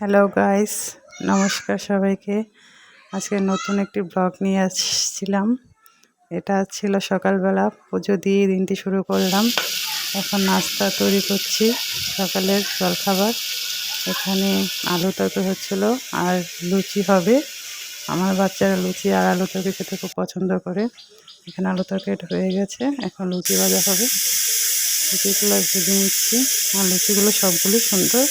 Hello guys, নমস্কার সবাইকে। আজকে নতুন একটি ব্লগ নিয়ে আসছিলাম। এটা ছিল সকালবেলা, পুজো দিয়ে দিনটি শুরু করলাম। এখন নাস্তা তৈরি করছি, সকালের জলখাবার। এখানে আলু তরকারি হচ্ছিল আর লুচি হবে। আমার বাচ্চারা লুচি আর আলু তরকারি খেতে খুব পছন্দ করে। এখানে আলু তরকারিটা হয়ে গেছে, এখন লুচি ভাজা হবে। লুচিগুলো ভেজে নিচ্ছি, আর লুচিগুলো সবগুলো সুন্দর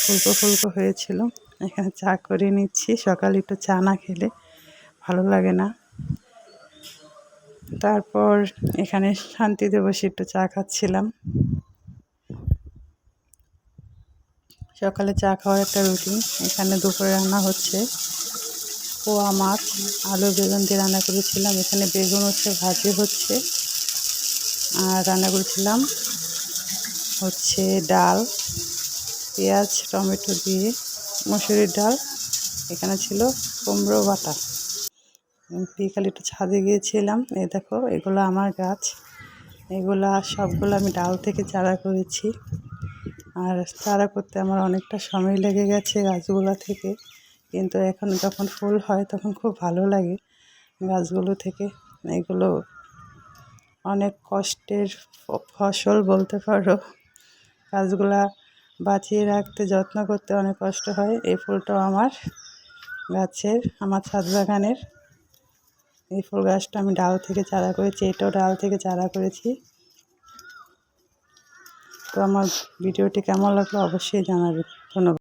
ফুলকো ফুলকো হয়েছিল। এখানে চা করে নিচ্ছি, সকালে একটু চা না খেলে ভালো লাগে না। তারপর এখানে শান্তিতে বসে একটু চা খাচ্ছিলাম। সকালে চা খাওয়ার একটা রুটিন। এখানে দুপুরে রান্না হচ্ছে পোয়া মাছ, আলু বেগুন দিয়ে রান্না করেছিলাম। এখানে বেগুন হচ্ছে, ভাজি হচ্ছে, আর রান্না করেছিলাম হচ্ছে ডাল, পেঁয়াজ টমেটো দিয়ে মসুরির ডাল। এখানে ছিল কুমড়ো বাটা। বিকালে একটু ছাদে গিয়েছিলাম। এই দেখো, এগুলো আমার গাছ। এগুলা সবগুলো আমি ডাল থেকে চারা করেছি। আর চারা করতে আমার অনেকটা সময় লেগে গেছে গাছগুলো থেকে, কিন্তু এখন যখন ফুল হয় তখন খুব ভালো লাগে গাছগুলো থেকে। এগুলো অনেক কষ্টের ফসল বলতে পারো। গাছগুলা বাঁচিয়ে রাখতে, যত্ন করতে অনেক কষ্ট হয়। এই ফুলটাও আমার গাছের, আমার ছাদ বাগানের। এই ফুল গাছটা আমি ডাল থেকে চারা করেছি, এটাও ডাল থেকে চারা করেছি। তো আমার ভিডিওটি কেমন লাগলো অবশ্যই জানাবেন। ধন্যবাদ।